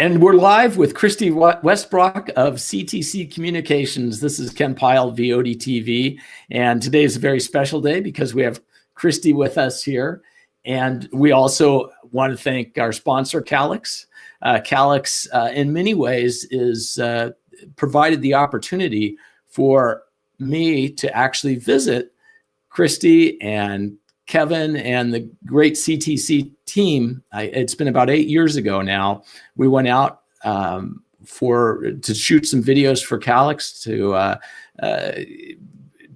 And we're live with Kristi Westbrock of CTC Communications. This is Ken Pyle, ViodiTV. And today is a very special day because we have Kristi with us here. And we also want to thank our sponsor, Calix. Calix, in many ways, is provided the opportunity for me to actually visit Kristi and Kevin and the great CTC team. It's been about 8 years ago now. We went out to shoot some videos for Calix to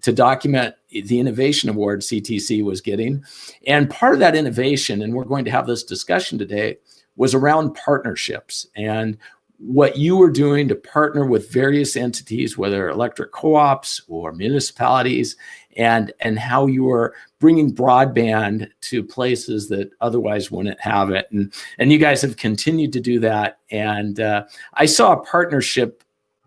document the innovation award CTC was getting. And part of that innovation, and we're going to have this discussion today, was around partnerships and what you were doing to partner with various entities, whether electric co-ops or municipalities, and how you were bringing broadband to places that otherwise wouldn't have it. And you guys have continued to do that. And I saw a partnership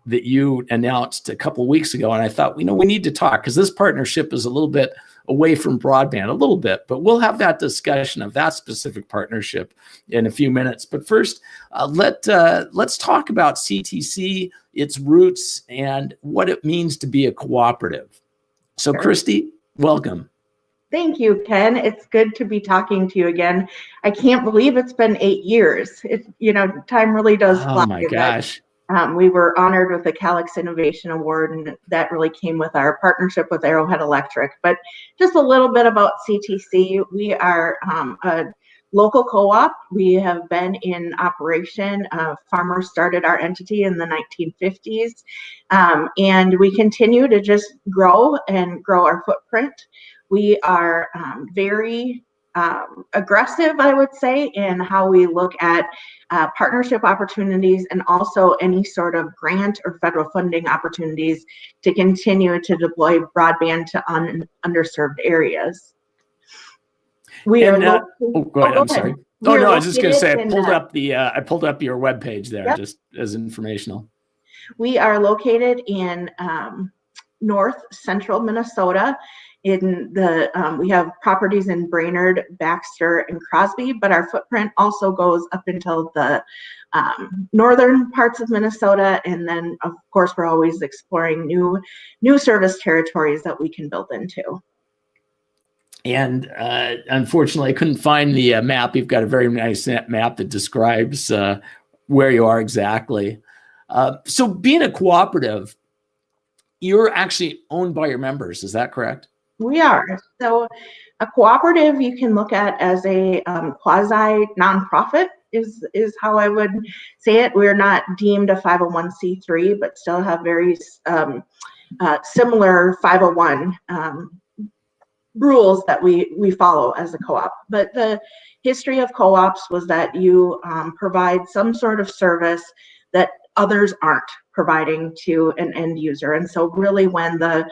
that you announced a couple of weeks ago, and I thought, we need to talk, because this partnership is a little bit away from broadband, a little bit, but we'll have that discussion of that specific partnership in a few minutes. But first, let's talk about CTC, its roots, and what it means to be a cooperative. So Sure. Kristi, welcome. Thank you, Ken. It's good to be talking to you again. I can't believe it's been 8 years. Time really does fly. Oh my gosh. We were honored with the Calix Innovation Award, and that really came with our partnership with Arrowhead Electric. But just a little bit about CTC. We are a local co-op. We have been in operation. Farmers started our entity in the 1950s, and we continue to just grow our footprint. We are very aggressive, I would say, in how we look at partnership opportunities and also any sort of grant or federal funding opportunities to continue to deploy broadband to underserved areas. Go ahead. I'm sorry. Oh no, I was just going to say I pulled up your webpage there. Yep. Just as informational. We are located in north central Minnesota. We have properties in Brainerd, Baxter, and Crosby, but our footprint also goes up until the northern parts of Minnesota, and then of course we're always exploring new service territories that we can build into. And unfortunately, I couldn't find the map. You've got a very nice map that describes where you are exactly. So being a cooperative, you're actually owned by your members, is that correct? We are. So a cooperative you can look at as a quasi nonprofit is how I would say it. We're not deemed a 501c3, but still have very similar 501 rules that we follow as a co-op. But the history of co-ops was that you provide some sort of service that others aren't providing to an end user. And so really when the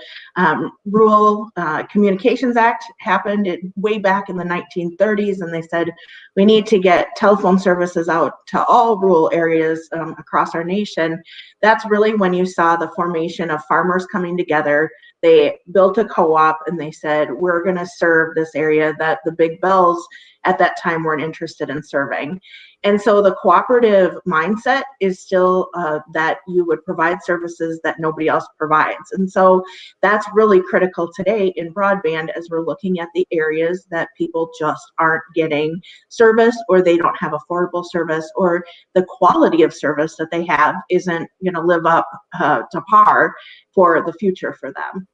Rural Communications Act happened way back in the 1930s, and they said we need to get telephone services out to all rural areas across our nation, that's really when you saw the formation of farmers coming together. They built a co-op and they said, we're going to serve this area that the big bells at that time weren't interested in serving. And so the cooperative mindset is still that you would provide services that nobody else provides. And so that's really critical today in broadband as we're looking at the areas that people just aren't getting service, or they don't have affordable service, or the quality of service that they have isn't going to live up to par for the future for them.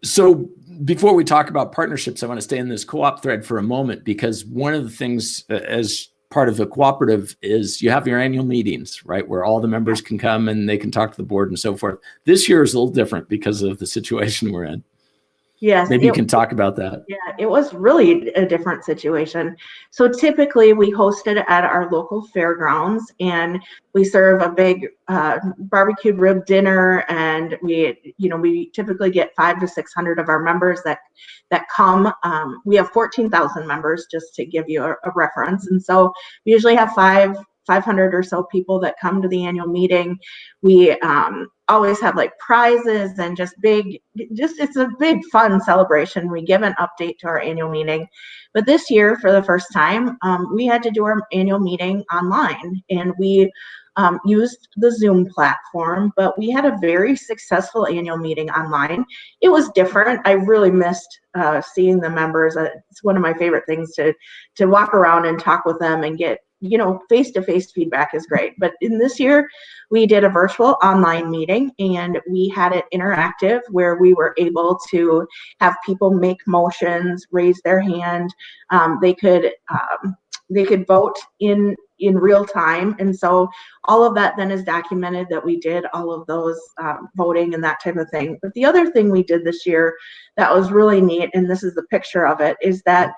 So before we talk about partnerships, I want to stay in this co-op thread for a moment, because one of the things as part of the cooperative is you have your annual meetings, right, where all the members can come and they can talk to the board and so forth. This year is a little different because of the situation we're in. Yes. Maybe you can talk about that. Yeah, it was really a different situation. So typically we host it at our local fairgrounds, and we serve a big barbecued rib dinner, and we typically get 500 to 600 of our members that come. We have 14,000 members, just to give you a reference, and so we usually have 5 500 or so people that come to the annual meeting. We always have like prizes and it's a big fun celebration. We give an update to our annual meeting. But this year, for the first time, we had to do our annual meeting online, and we used the Zoom platform, but we had a very successful annual meeting online. It was different. I really missed seeing the members. It's one of my favorite things to walk around and talk with them and get, face-to-face feedback is great. But in this year, we did a virtual online meeting, and we had it interactive where we were able to have people make motions, raise their hand. They could vote in real time. And so all of that then is documented that we did all of those voting and that type of thing. But the other thing we did this year that was really neat, and this is the picture of it, is that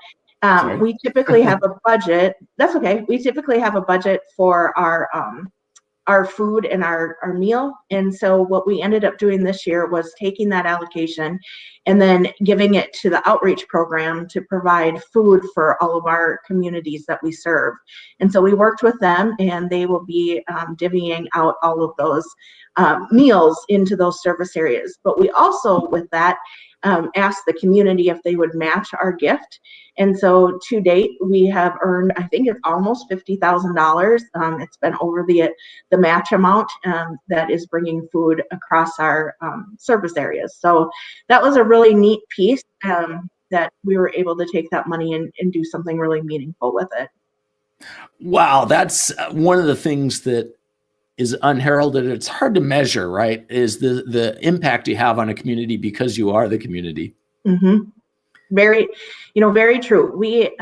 we typically have a budget. That's okay. We typically have a budget for our food and our meal. And so what we ended up doing this year was taking that allocation and then giving it to the outreach program to provide food for all of our communities that we serve. And so we worked with them, and they will be divvying out all of those meals into those service areas. But we also, with that, asked the community if they would match our gift. And so to date, we have earned, I think it's almost $50,000. It's been over the match amount that is bringing food across our service areas. So that was a really neat piece that we were able to take that money and do something really meaningful with it. Wow, that's one of the things that is unheralded. It's hard to measure, right? Is the impact you have on a community because you are the community. Mm-hmm. Very, very true. We,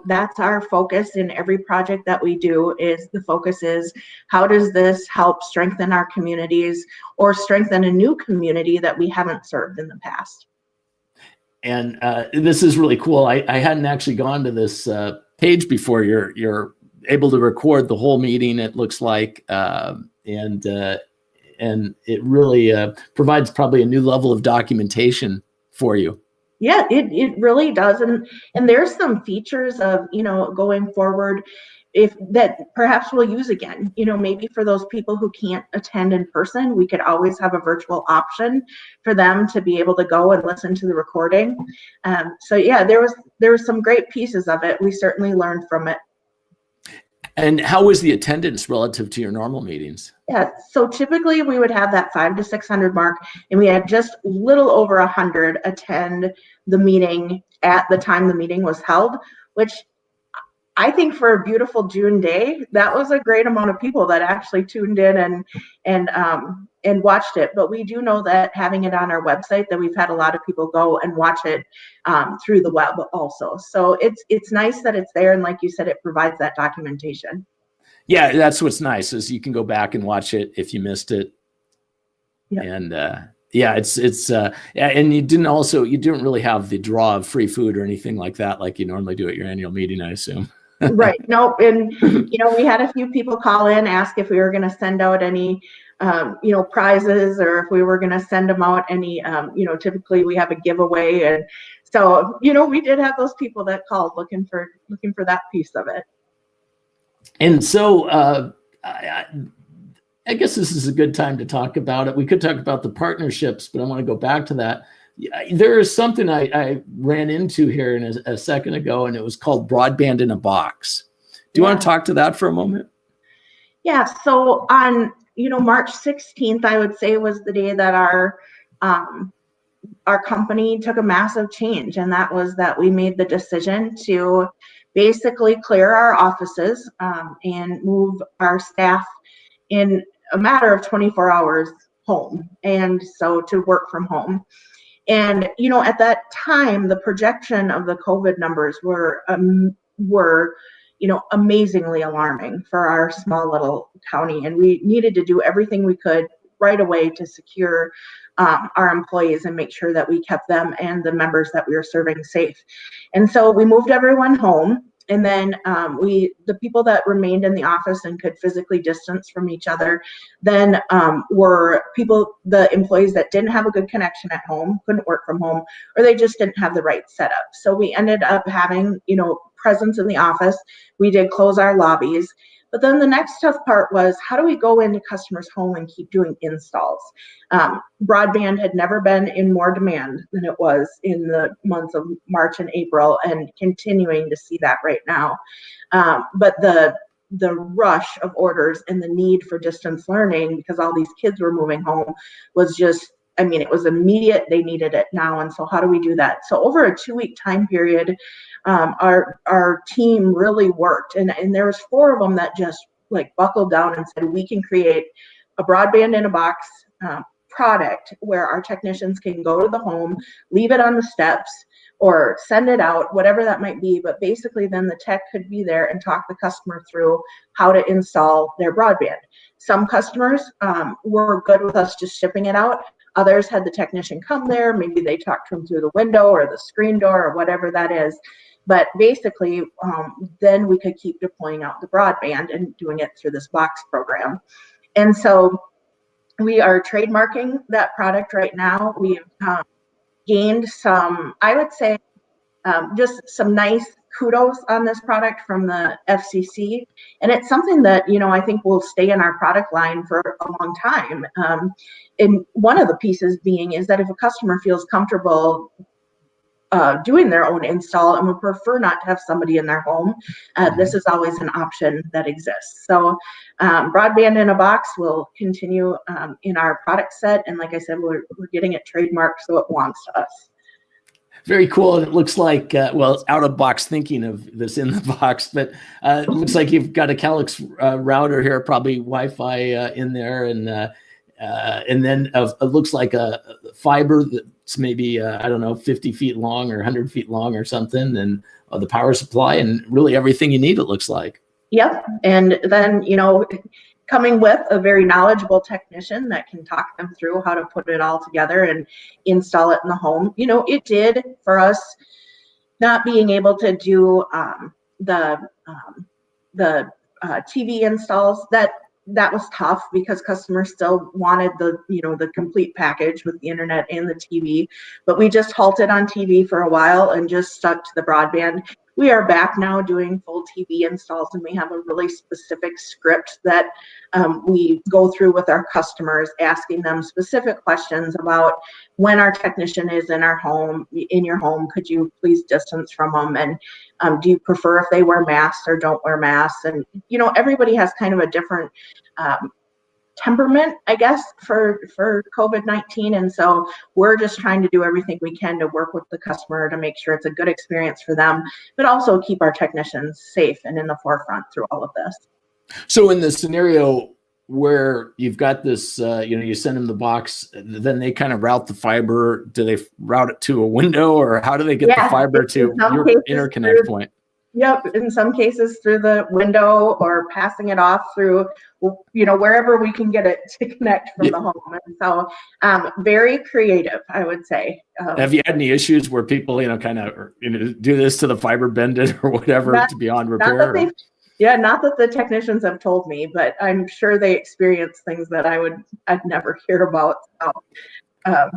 that's our focus in every project that we do. Is the focus is how does this help strengthen our communities or strengthen a new community that we haven't served in the past? And this is really cool. I hadn't actually gone to this page before. You're able to record the whole meeting, it looks like, and it really provides probably a new level of documentation for you. Yeah, it really does. And there's some features of, going forward if that perhaps we'll use again, maybe for those people who can't attend in person, we could always have a virtual option for them to be able to go and listen to the recording. So yeah, there was some great pieces of it. We certainly learned from it. And how was the attendance relative to your normal meetings? Yeah, so typically we would have that 500 to 600 mark, and we had just little over 100 attend the meeting at the time the meeting was held, which I think for a beautiful June day, that was a great amount of people that actually tuned in and watched it. But we do know that having it on our website, that we've had a lot of people go and watch it through the web also. So it's nice that it's there, and like you said, it provides that documentation. Yeah, that's what's nice is you can go back and watch it if you missed it. Yep. And yeah, it's and you didn't really have the draw of free food or anything like that like you normally do at your annual meeting, I assume. Right. Nope. And we had a few people call in, ask if we were going to send out any prizes, or if we were going to send them out any typically we have a giveaway, and so we did have those people that called looking for that piece of it. And so I guess this is a good time to talk about it. We could talk about the partnerships, but I want to go back to that. There is something I ran into here in a second ago, and it was called Broadband in a Box. Do you want to talk to that for a moment? Yeah. So on March 16th, I would say, was the day that our company took a massive change, and that was that we made the decision to basically clear our offices and move our staff in a matter of 24 hours home, and so to work from home. And at that time, the projection of the COVID numbers were amazingly alarming for our small little county, and we needed to do everything we could right away to secure our employees and make sure that we kept them and the members that we were serving safe. And so we moved everyone home. And then the people that remained in the office and could physically distance from each other then were the employees that didn't have a good connection at home, couldn't work from home, or they just didn't have the right setup. So we ended up having, presence in the office. We did close our lobbies, But then the next tough part was, how do we go into customers' home and keep doing installs? Broadband had never been in more demand than it was in the months of March and April, and continuing to see that right now. But the rush of orders and the need for distance learning, because all these kids were moving home, was just, I mean, it was immediate. They needed it now. And so how do we do that? So over a 2-week time period, our team really worked, and there was 4 of them that just like buckled down and said, we can create a broadband in a box product where our technicians can go to the home, leave it on the steps, or send it out, whatever that might be. But basically then the tech could be there and talk the customer through how to install their broadband. Some customers were good with us just shipping it out. Others had the technician come there. Maybe they talked to them through the window or the screen door or whatever that is. But basically, then we could keep deploying out the broadband and doing it through this box program. And so we are trademarking that product right now. We've gained some, I would say, just some nice kudos on this product from the FCC. And it's something that, you know, I think will stay in our product line for a long time. And one of the pieces being is that if a customer feels comfortable doing their own install and would prefer not to have somebody in their home, this is always an option that exists. So broadband in a box will continue in our product set. And like I said, we're getting it trademarked, so it belongs to us. Very cool. And it looks like, well, it's out of box thinking of this in the box, but it looks like you've got a Calix router here, probably Wi-Fi in there. And then it looks like a fiber that's maybe, I don't know, 50 feet long or 100 feet long or something. And the power supply and really everything you need, it looks like. Yep. And then, you know, coming with a very knowledgeable technician that can talk them through how to put it all together and install it in the home. You know, it did for us not being able to do the TV installs. That was tough because customers still wanted the complete package with the internet and the TV. But we just halted on TV for a while and just stuck to the broadband. We are back now doing full TV installs, and we have a really specific script that we go through with our customers, asking them specific questions about when our technician is in your home, could you please distance from them? And do you prefer if they wear masks or don't wear masks? And, you know, everybody has kind of a different temperament, I guess, for COVID-19. And so we're just trying to do everything we can to work with the customer to make sure it's a good experience for them, but also keep our technicians safe and in the forefront through all of this. So in the scenario where you've got this, you send them the box, then they kind of route the fiber. Do they route it to a window, or how do they get the fiber to your interconnect point? Yep, in some cases through the window or passing it off through, wherever we can get it to connect from the home. And so very creative, I would say. Have you had any issues where people, do this to the fiber, bend it or whatever to beyond repair? Not that the technicians have told me, but I'm sure they experience things that I'd never hear about. So,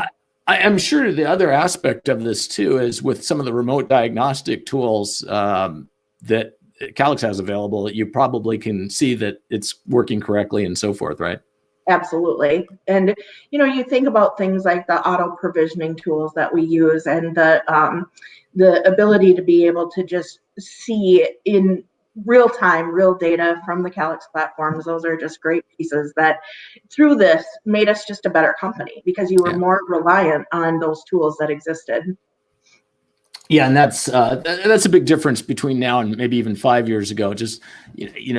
I'm sure the other aspect of this too is with some of the remote diagnostic tools that Calix has available, you probably can see that it's working correctly and so forth, right? Absolutely. And, you think about things like the auto provisioning tools that we use and the ability to be able to just see in real time, real data from the Calix platforms. Those are just great pieces that through this made us just a better company because you were more reliant on those tools that existed. Yeah, and that's a big difference between now and maybe even 5 years ago. Just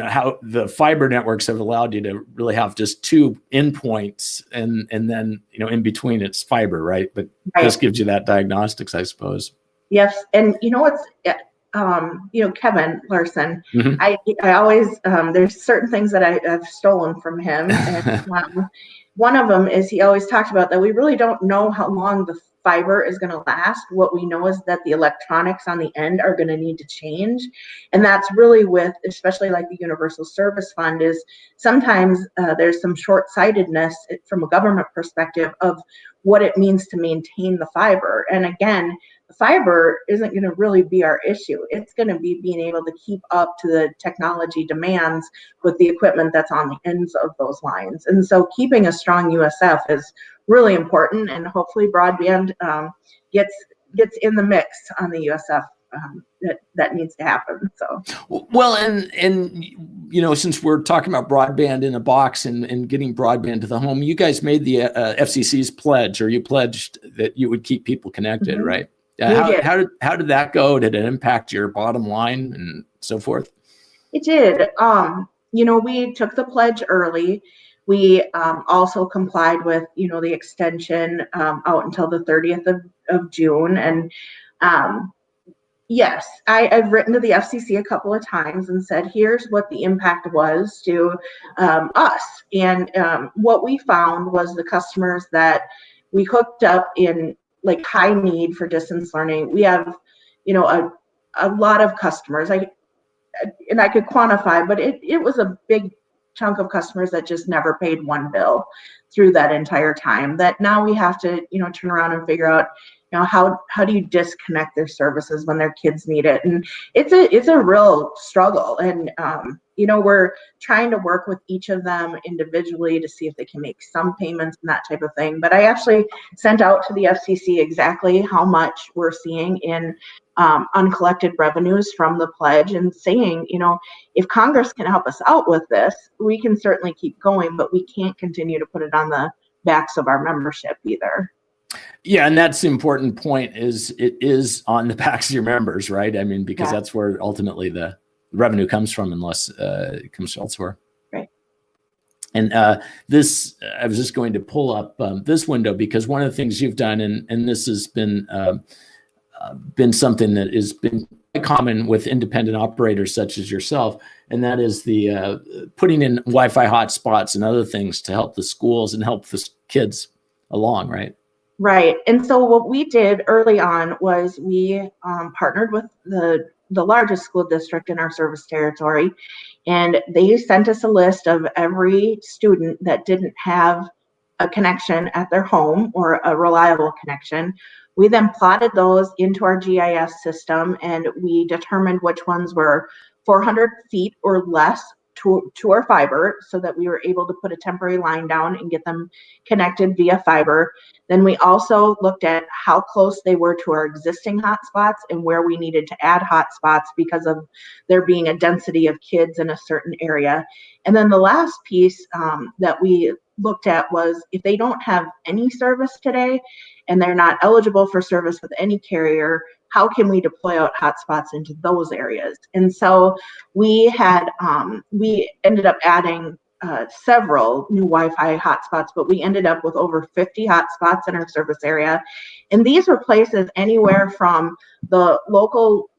how the fiber networks have allowed you to really have just 2 endpoints, and then in between it's fiber, right? But this gives you that diagnostics, I suppose. Yes, and Kevin Larson, I always, there's certain things that I've stolen from him. And one of them is he always talked about that we really don't know how long the fiber is going to last. What we know is that the electronics on the end are going to need to change. And that's really especially like the Universal Service Fund, is sometimes there's some short-sightedness from a government perspective of what it means to maintain the fiber. And again, fiber isn't going to really be our issue. It's going to be being able to keep up to the technology demands with the equipment that's on the ends of those lines. And so keeping a strong USF is really important, and hopefully broadband gets in the mix on the USF. That needs to happen. So well, and since we're talking about broadband in a box and getting broadband to the home, you guys made the FCC's pledge, or you pledged that you would keep people connected, mm-hmm. right? Did. How did that go? Did it impact your bottom line and so forth? It did. We took the pledge early. We also complied with the extension out until the 30th of June, and yes, I've written to the FCC a couple of times and said, here's what the impact was to us. And what we found was the customers that we hooked up in like high need for distance learning. We have, a lot of customers. I could quantify, but it was a big chunk of customers that just never paid one bill through that entire time, that now we have to, turn around and figure out, how do you disconnect their services when their kids need it? And it's a real struggle. And, we're trying to work with each of them individually to see if they can make some payments and that type of thing. But I actually sent out to the FCC exactly how much we're seeing in uncollected revenues from the pledge, and saying, if Congress can help us out with this, we can certainly keep going, but we can't continue to put it on the backs of our membership either. Yeah, and that's the important point, is it is on the backs of your members, right? I mean, because Yeah. that's where ultimately the revenue comes from, unless it comes elsewhere. Right. And this, I was just going to pull up this window, because one of the things you've done, and this has been something that has been common with independent operators such as yourself, and that is the putting in Wi-Fi hotspots and other things to help the schools and help the kids along, right? Right. And so what we did early on was we partnered with the largest school district in our service territory, and they sent us a list of every student that didn't have a connection at their home, or a reliable connection. We then plotted those into our GIS system, and we determined which ones were 400 feet or less to our fiber, so that we were able to put a temporary line down and get them connected via fiber. Then we also looked at how close they were to our existing hotspots and where we needed to add hotspots because of there being a density of kids in a certain area. And then the last piece that we looked at was, if they don't have any service today and they're not eligible for service with any carrier, how can we deploy out hotspots into those areas? And so we ended up adding several new Wi-Fi hotspots, but we ended up with over 50 hotspots in our service area. And these were places anywhere from the local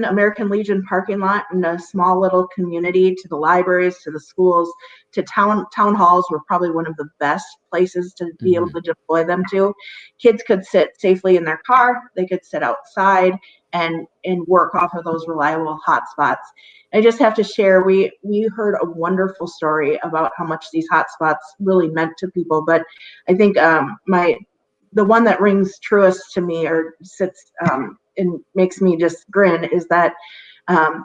American Legion parking lot in a small little community, to the libraries, to the schools, to town halls were probably one of the best places to be able to deploy them to. Kids could sit safely in their car, they could sit outside and work off of those reliable hotspots. I just have to share, we heard a wonderful story about how much these hotspots really meant to people, but I think the one that rings truest to me, or sits and makes me just grin, is that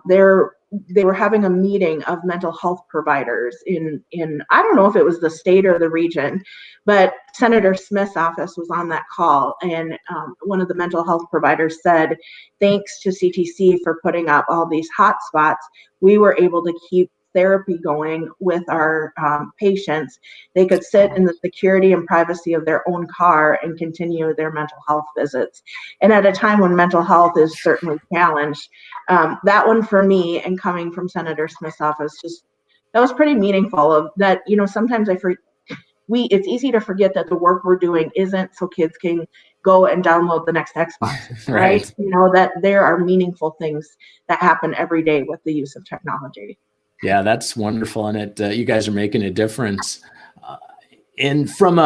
they were having a meeting of mental health providers in I don't know if it was the state or the region, but Senator Smith's office was on that call, and one of the mental health providers said, thanks to CTC for putting up all these hotspots, we were able to keep therapy going with our patients. They could sit in the security and privacy of their own car and continue their mental health visits. And at a time when mental health is certainly challenged, that one for me, and coming from Senator Smith's office, that was pretty meaningful. Of that, sometimes it's easy to forget that the work we're doing isn't so kids can go and download the next Xbox, right? That there are meaningful things that happen every day with the use of technology. Yeah, that's wonderful, and you guys are making a difference. And from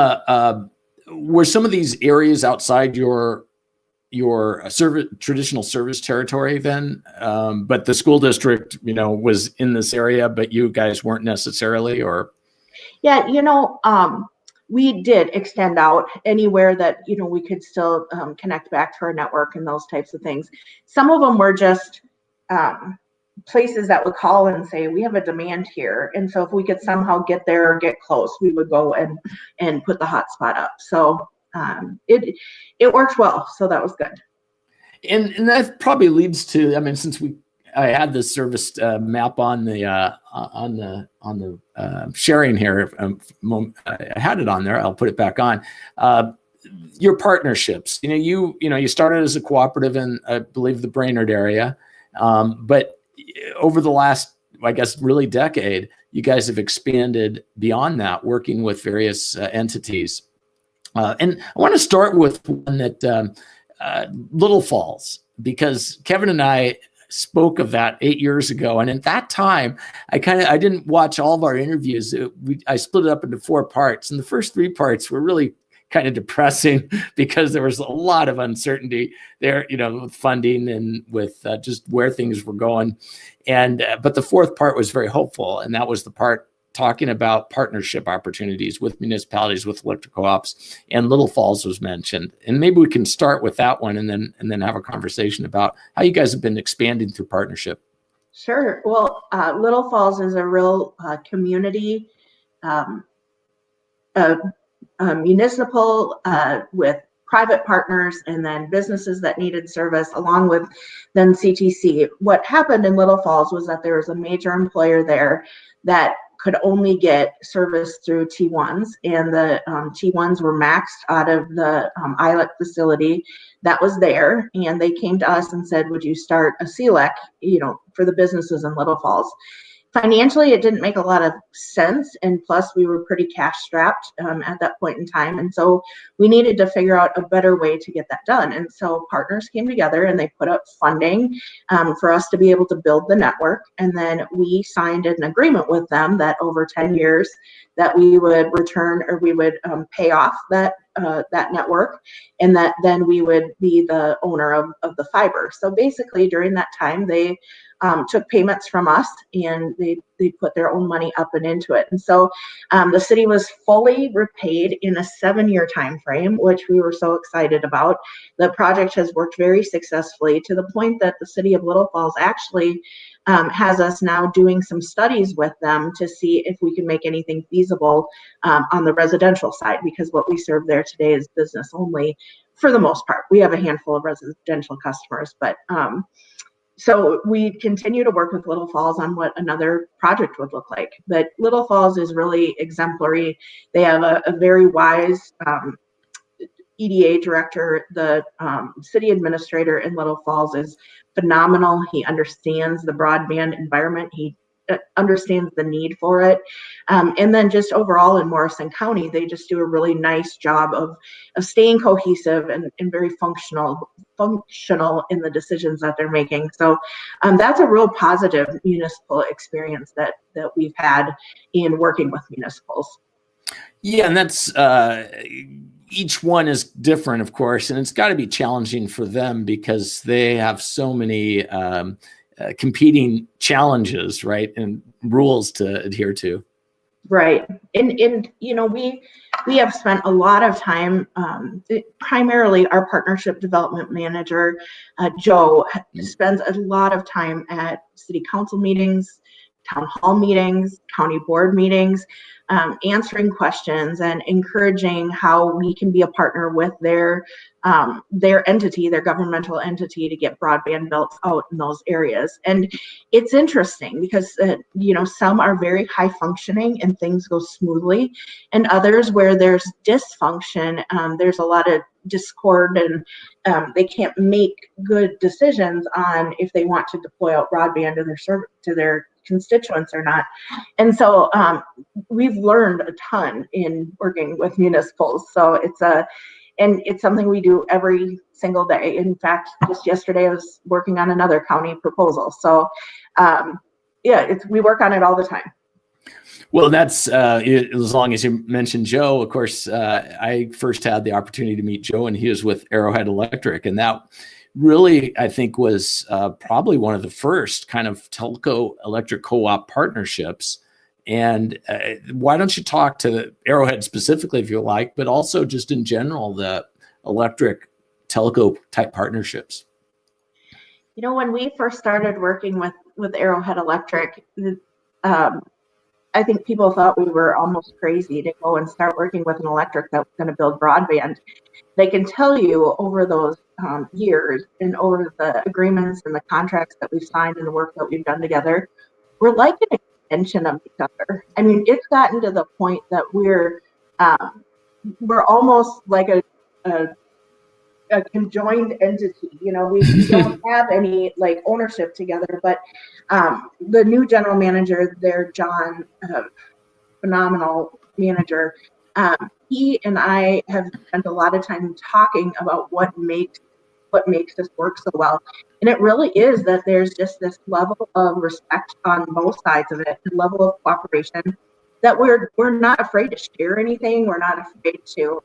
were some of these areas outside your traditional service territory then, but the school district, was in this area, but you guys weren't necessarily, or? Yeah, we did extend out anywhere that, we could still connect back to our network and those types of things. Some of them were just places that would call and say, we have a demand here. And so if we could somehow get there or get close, we would go and put the hotspot up. So it worked well. So that was good. And that probably leads to, I mean, since I had this service map on the sharing here. I had it on there. I'll put it back on. Your partnerships. You started as a cooperative in, I believe, the Brainerd area, but over the last, I guess, really decade, you guys have expanded beyond that, working with various entities. And I want to start with one that Little Falls, because Kevin and I spoke of that 8 years ago. And at that time, I didn't watch all of our interviews. I split it up into 4 parts. And the first 3 parts were really kind of depressing because there was a lot of uncertainty there, with funding and with just where things were going. And but the 4th part was very hopeful. And that was the part talking about partnership opportunities with municipalities, with electric co-ops, and Little Falls was mentioned. And maybe we can start with that one and then have a conversation about how you guys have been expanding through partnership. Sure. Well, Little Falls is a real community, municipal with private partners and then businesses that needed service, along with then CTC. What happened in Little Falls was that there was a major employer there that could only get service through T1s, and the T1s were maxed out of the ILEC facility that was there, and they came to us and said, would you start a CLEC, for the businesses in Little Falls? Financially, it didn't make a lot of sense, and plus we were pretty cash strapped at that point in time, and so we needed to figure out a better way to get that done. And so partners came together and they put up funding for us to be able to build the network, and then we signed an agreement with them that over 10 years that we would return, or we would pay off that network, and that then we would be the owner of the fiber. So basically during that time, they took payments from us, and they put their own money up and into it. And so the city was fully repaid in a 7-year time frame, which we were so excited about. The project has worked very successfully, to the point that the city of Little Falls actually has us now doing some studies with them to see if we can make anything feasible on the residential side, because what we serve there today is business only for the most part. We have a handful of residential customers, but so we continue to work with Little Falls on what another project would look like. But Little Falls is really exemplary. They have a very wise EDA director. The city administrator in Little Falls is phenomenal. He understands the broadband environment. He understands the need for it. And then just overall in Morrison County, they just do a really nice job of staying cohesive and very functional in the decisions that they're making. So that's a real positive municipal experience that we've had in working with municipals. Yeah, and that's each one is different, of course, and it's got to be challenging for them because they have so many competing challenges, right, and rules to adhere to. Right. And we have spent a lot of time, primarily our partnership development manager, Joe, spends a lot of time at city council meetings, town hall meetings, county board meetings, answering questions and encouraging how we can be a partner with their entity, their governmental entity, to get broadband built out in those areas. And it's interesting because, some are very high functioning and things go smoothly, and others where there's dysfunction, there's a lot of discord, and they can't make good decisions on if they want to deploy out broadband to their constituents or not. And so we've learned a ton in working with municipals. So it's something we do every single day. In fact, just yesterday I was working on another county proposal. So we work on it all the time. Well, that's as long as you mentioned Joe. Of course, I first had the opportunity to meet Joe, and he was with Arrowhead Electric, and that really, I think, was probably one of the first kind of telco electric co-op partnerships. And why don't you talk to Arrowhead specifically, if you like, but also just in general, the electric telco type partnerships? When we first started working with Arrowhead Electric, I think people thought we were almost crazy to go and start working with an electric that was going to build broadband. They can tell you over those years and over the agreements and the contracts that we've signed and the work that we've done together, we're like an extension of each other. I mean, it's gotten to the point that we're almost like a conjoined entity. We don't have any like ownership together, but the new general manager there, John, phenomenal manager, he and I have spent a lot of time talking about what makes this work so well. And it really is that there's just this level of respect on both sides of it, the level of cooperation, that we're not afraid to share anything. We're not afraid to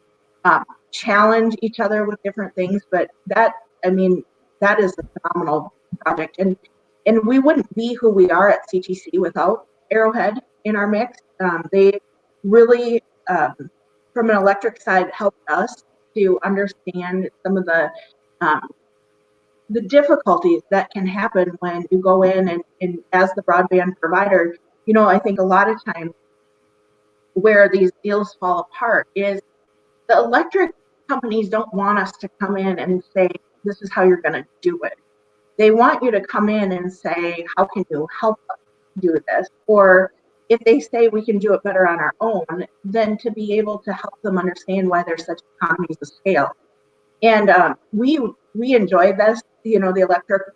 challenge each other with different things. But that is a phenomenal project. And we wouldn't be who we are at CTC without Arrowhead in our mix. They really, from an electric side, helped us to understand some of the difficulties that can happen when you go in and as the broadband provider. I think a lot of times where these deals fall apart is the electric companies don't want us to come in and say, this is how you're going to do it. They want you to come in and say, how can you help us do this? Or if they say we can do it better on our own, then to be able to help them understand why there's such economies of scale. And we enjoy this, the electric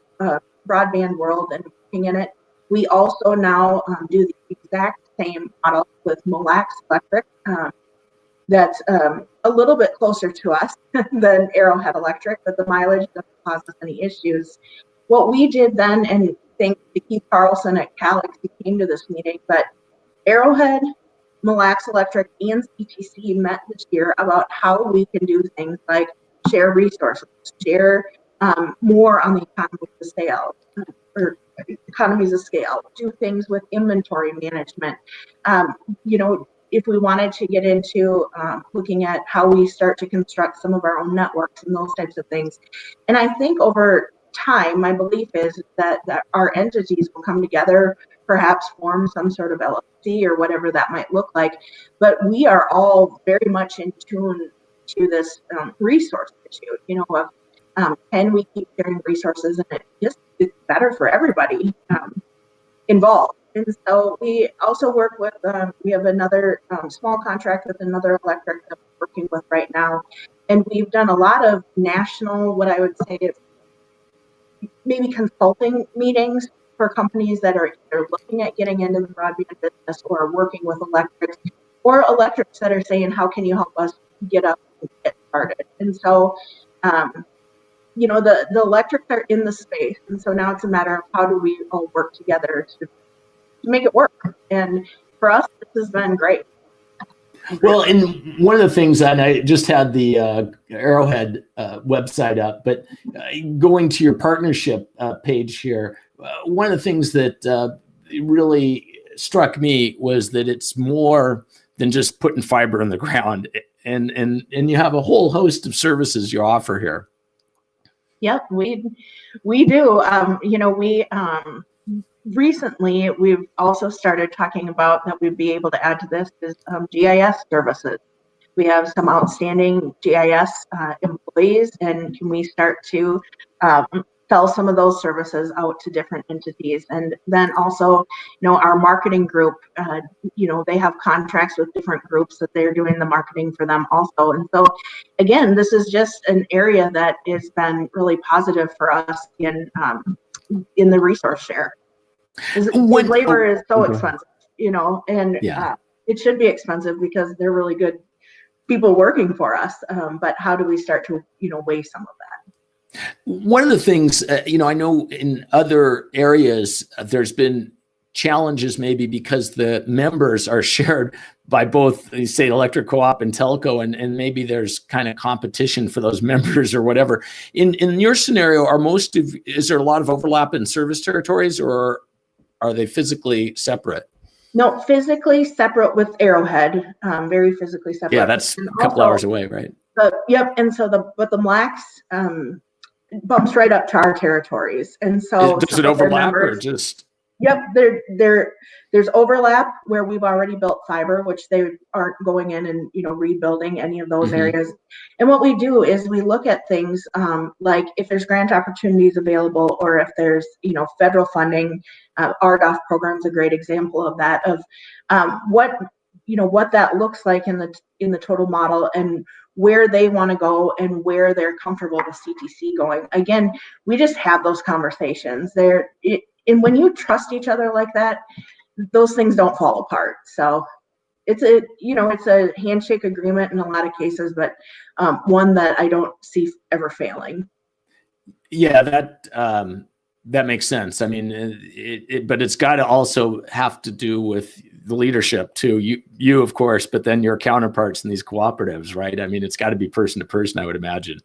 broadband world and working in it. We also now do the exact same model with Mille Lacs Electric. That's a little bit closer to us than Arrowhead Electric, but the mileage doesn't cause us any issues. What we did then, and thanks to Keith Carlson at Calix, he came to this meeting, but Arrowhead, Mille Lacs Electric, and CTC met this year about how we can do things like share resources, share more on the economies of scale, do things with inventory management. If we wanted to get into looking at how we start to construct some of our own networks and those types of things. And I think over time, my belief is that our entities will come together, perhaps form some sort of LLC or whatever that might look like. But we are all very much in tune to this resource issue, of can we keep sharing resources, and it's better for everybody involved. And so we also work with, we have another small contract with another electric that we're working with right now. And we've done a lot of national, what I would say is maybe consulting meetings for companies that are either looking at getting into the broadband business or are working with electrics, or electrics that are saying, how can you help us get up and get started? And so, the electrics are in the space. And so now it's a matter of how do we all work together to make it work. And for us, this has been great. Well, and one of the things, and I just had the Arrowhead website up, but going to your partnership page here, one of the things that really struck me was that it's more than just putting fiber in the ground, and you have a whole host of services you offer here. Yep, we do. Recently, we've also started talking about that we'd be able to add to this is GIS services. We have some outstanding GIS employees, and can we start to sell some of those services out to different entities? And then also, our marketing group, they have contracts with different groups that they're doing the marketing for them also. And so, again, this is just an area that has been really positive for us in the resource share. Labor is so expensive, and it should be expensive because they're really good people working for us. But how do we start to, weigh some of that? One of the things, I know in other areas, there's been challenges maybe because the members are shared by both, say, electric co-op and telco, and maybe there's kind of competition for those members or whatever. In your scenario, is there a lot of overlap in service territories, or are they physically separate? No, physically separate with Arrowhead, very physically separate. Yeah, that's And a couple also, hours away, right? Yep, and so the Blacks bumps right up to our territories, and so Does some it of their overlap or members. just? Yep, there's overlap where we've already built fiber, which they aren't going in and rebuilding any of those areas. And what we do is we look at things like if there's grant opportunities available, or if there's federal funding. RDOF program's a great example of that. Of what that looks like in the total model, and where they want to go and where they're comfortable with CTC going. Again, we just have those conversations. And when you trust each other like that, those things don't fall apart. So it's a handshake agreement in a lot of cases, but one that I don't see ever failing. Yeah, that makes sense. I mean, but it's got to also have to do with the leadership too. You of course, but then your counterparts in these cooperatives, right? I mean, it's got to be person to person, I would imagine.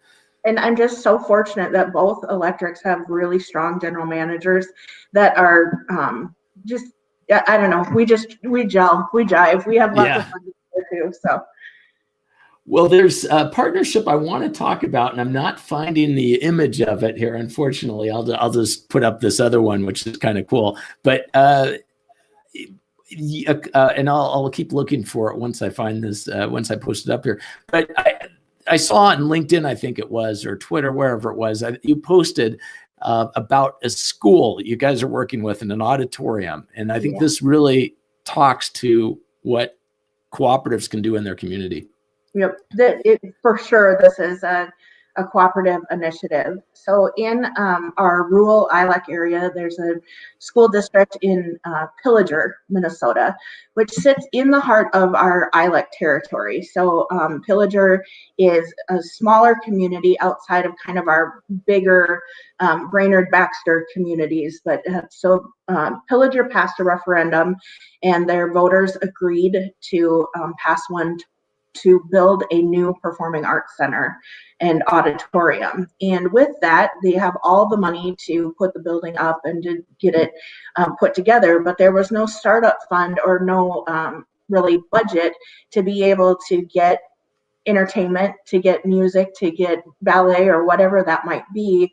And I'm just so fortunate that both electrics have really strong general managers that are I don't know, we gel, we jive, we have lots of fun together too. So. Well, there's a partnership I want to talk about, and I'm not finding the image of it here. Unfortunately, I'll just put up this other one, which is kind of cool. But and I'll keep looking for it once I find this. Once I post it up here. But I saw on LinkedIn, I think it was, or Twitter, wherever it was, you posted about a school you guys are working with in an auditorium, and I think this really talks to what cooperatives can do in their community. Yep, for sure. This is a cooperative initiative. So in our rural ILEC area, there's a school district in Pillager, Minnesota, which sits in the heart of our ILEC territory. So Pillager is a smaller community outside of kind of our bigger Brainerd-Baxter communities. But so Pillager passed a referendum, and their voters agreed to pass one to build a new performing arts center and auditorium. And with that, they have all the money to put the building up and to get it put together, but there was no startup fund or no really budget to be able to get entertainment, to get music, to get ballet or whatever that might be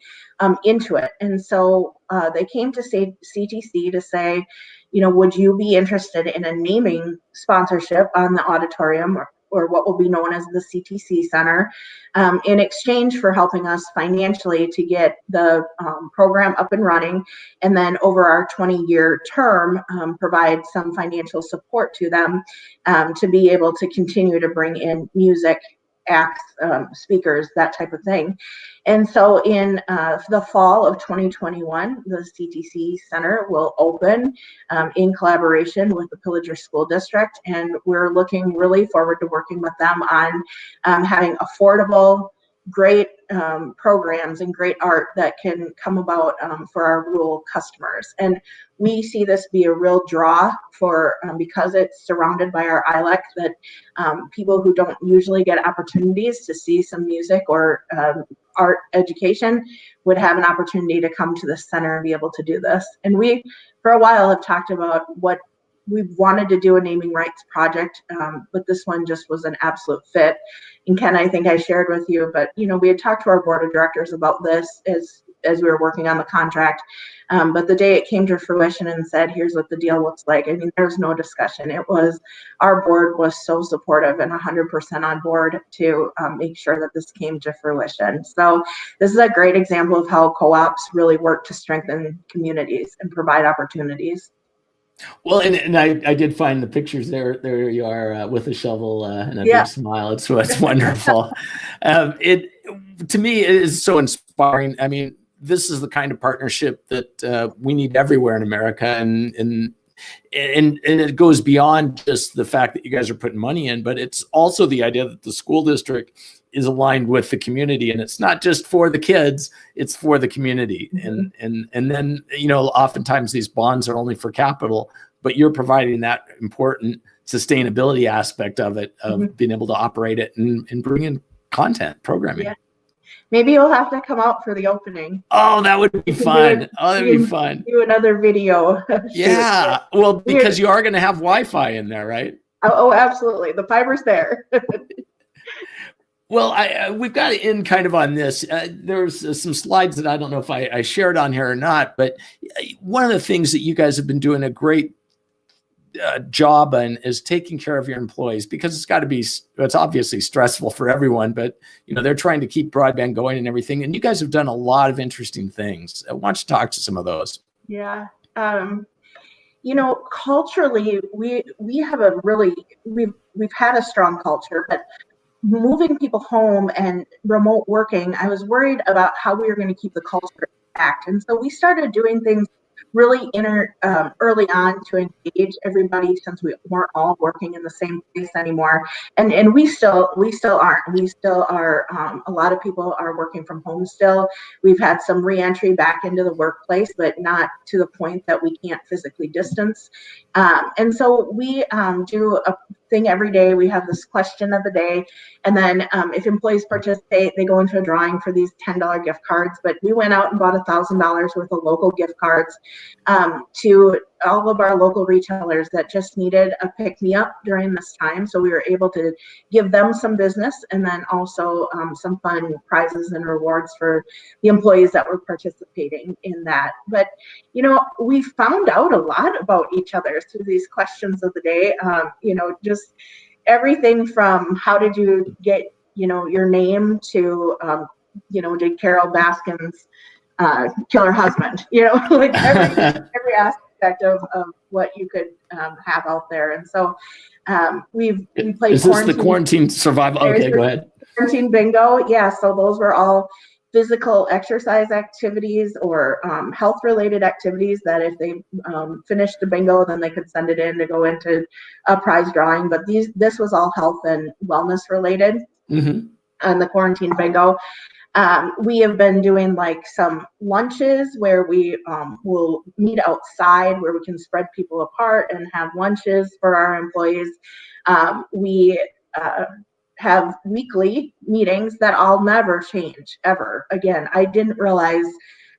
into it. And so they came to CTC to say, would you be interested in a naming sponsorship on the auditorium, or what will be known as the CTC Center, in exchange for helping us financially to get the program up and running, and then over our 20-year term, provide some financial support to them to be able to continue to bring in music acts, speakers, that type of thing. And so in the fall of 2021, the CTC Center will open in collaboration with the Pillager School District, and we're looking really forward to working with them on having affordable, great programs and great art that can come about for our rural customers. And we see this be a real draw for because it's surrounded by our ILEC, that people who don't usually get opportunities to see some music or art education would have an opportunity to come to the center and be able to do this. And we, for a while, have talked about what we wanted to do, a naming rights project, but this one just was an absolute fit. And Ken, I think I shared with you, but we had talked to our board of directors about this as we were working on the contract. But the day it came to fruition and said, here's what the deal looks like, I mean, there was no discussion. It was, our board was so supportive and 100% on board to make sure that this came to fruition. So this is a great example of how co-ops really work to strengthen communities and provide opportunities. Well, and I did find the pictures there. There you are with a shovel and a big smile. It's wonderful. It, to me, it is so inspiring. I mean, this is the kind of partnership that we need everywhere in America, and it goes beyond just the fact that you guys are putting money in, but it's also the idea that the school district is aligned with the community, and it's not just for the kids, it's for the community. Mm-hmm. And then, oftentimes these bonds are only for capital, but you're providing that important sustainability aspect of it, of being able to operate it and bring in content programming. Maybe you'll have to come out for the opening. Oh, that would be fun. Oh, that'd be fun. Do another video. Yeah. Well, because you are going to have Wi-Fi in there, right? Oh, absolutely. The fiber's there. Well, we've got to end kind of on this. There's some slides that I don't know if I shared on here or not, but one of the things that you guys have been doing a great job on is taking care of your employees, because it's obviously stressful for everyone, but they're trying to keep broadband going and everything. And you guys have done a lot of interesting things. Why don't you talk to some of those? Yeah. Culturally, we have we've had a strong culture, but moving people home and remote working, I was worried about how we were going to keep the culture intact. And so we started doing things really early on to engage everybody, since we weren't all working in the same place anymore. And we still aren't. We still are, a lot of people are working from home still. We've had some reentry back into the workplace, but not to the point that we can't physically distance. And so we do a thing every day. We have this question of the day. And then if employees participate, they go into a drawing for these $10 gift cards. But we went out and bought $1,000 worth of local gift cards to all of our local retailers that just needed a pick-me-up during this time. So we were able to give them some business, and then also some fun prizes and rewards for the employees that were participating in that. But, we found out a lot about each other through these questions of the day. Just everything from how did you get, your name to, did Carol Baskin's kill her husband, like every aspect of what you could have out there. And so we played. Is this the quarantine survival? Okay, go ahead. Quarantine bingo. Yeah. So those were all physical exercise activities or health related activities that if they finished the bingo, then they could send it in to go into a prize drawing. But this was all health and wellness related. Mm-hmm. And the quarantine bingo. We have been doing like some lunches where we will meet outside, where we can spread people apart and have lunches for our employees. We have weekly meetings that I'll never change ever again. I didn't realize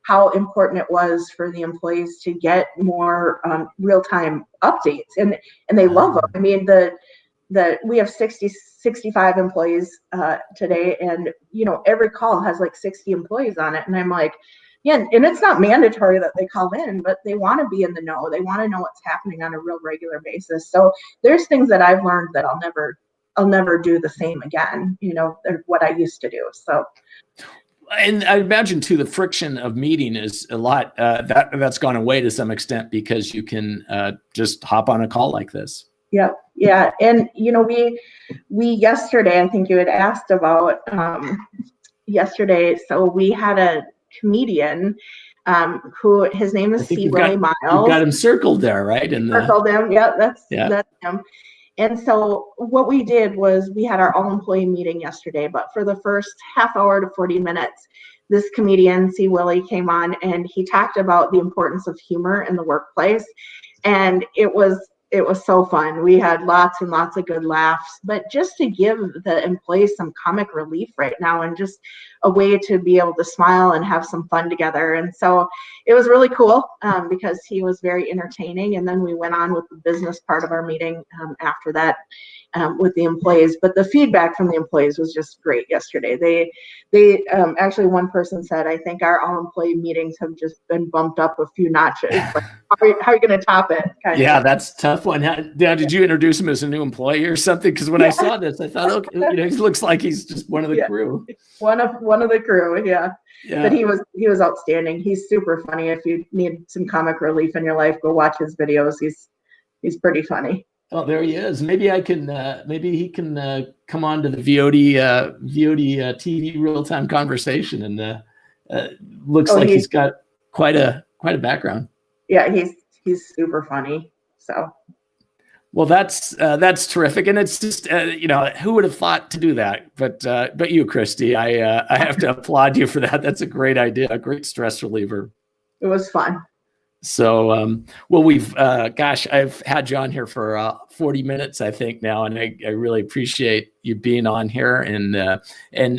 how important it was for the employees to get more real-time updates, and they love them. I mean, we have 65 employees today, and every call has like 60 employees on it, and I'm like, yeah, and it's not mandatory that they call in, but they want to be in the know. They want to know what's happening on a real regular basis. So there's things that I've learned that I'll never do the same again, what I used to do. So. And I imagine too, the friction of meeting is a lot, that's gone away to some extent, because you can just hop on a call like this. Yep. Yeah. And, we yesterday, I think you had asked about yesterday. So we had a comedian who, his name is C. Willie Miles. You've got him circled there, right? Circled him. Yeah, that's him. And so what we did was we had our all employee meeting yesterday, but for the first half hour to 40 minutes, this comedian, C. Willie, came on and he talked about the importance of humor in the workplace. And it was so fun. We had lots and lots of good laughs, but just to give the employees some comic relief right now and just a way to be able to smile and have some fun together. And so it was really cool because he was very entertaining. And then we went on with the business part of our meeting after that with the employees. But the feedback from the employees was just great yesterday. They actually, one person said, I think our all employee meetings have just been bumped up a few notches. Like, how are you going to top it? That's a tough one. Did you introduce him as a new employee or something? Because when I saw this, I thought, okay, he looks like he's just one of the crew. One of the crew, yeah. But he was outstanding. He's super funny. If you need some comic relief in your life, go watch his videos. He's pretty funny. Oh, there he is. Maybe he can come on to the ViodiTV Real-Time Conversation, and looks like he's got quite a background. Yeah, he's super funny. So. Well, that's terrific, and it's just who would have thought to do that? But you, Kristi, I have to applaud you for that. That's a great idea, a great stress reliever. It was fun. So, well, gosh, I've had you on here for 40 minutes, I think now, and I really appreciate you being on here. And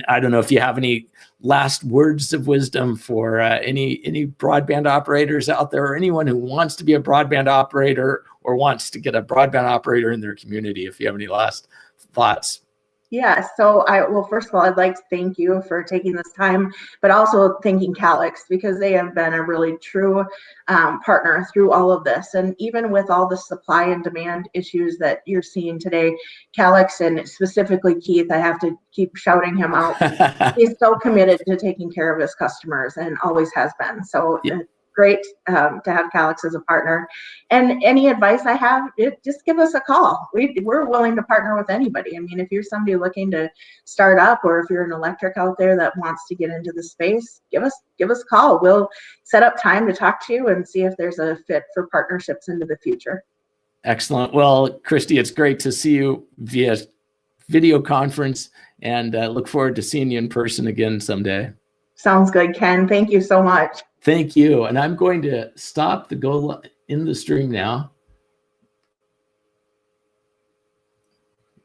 I don't know if you have any last words of wisdom for any broadband operators out there, or anyone who wants to be a broadband operator or wants to get a broadband operator in their community. If you have any last thoughts. Yeah, so well, first of all, I'd like to thank you for taking this time, but also thanking Calix, because they have been a really true partner through all of this. And even with all the supply and demand issues that you're seeing today, Calix, and specifically Keith, I have to keep shouting him out. He's so committed to taking care of his customers and always has been. So Yeah. Great to have Calix as a partner. And any advice I have, just give us a call. We're willing to partner with anybody. I mean, if you're somebody looking to start up, or if you're an electric out there that wants to get into the space, give us a call. We'll set up time to talk to you and see if there's a fit for partnerships into the future. Excellent. Well, Kristi, it's great to see you via video conference, and look forward to seeing you in person again someday. Sounds good, Ken. Thank you so much. Thank you. And I'm going to stop the go in the stream now.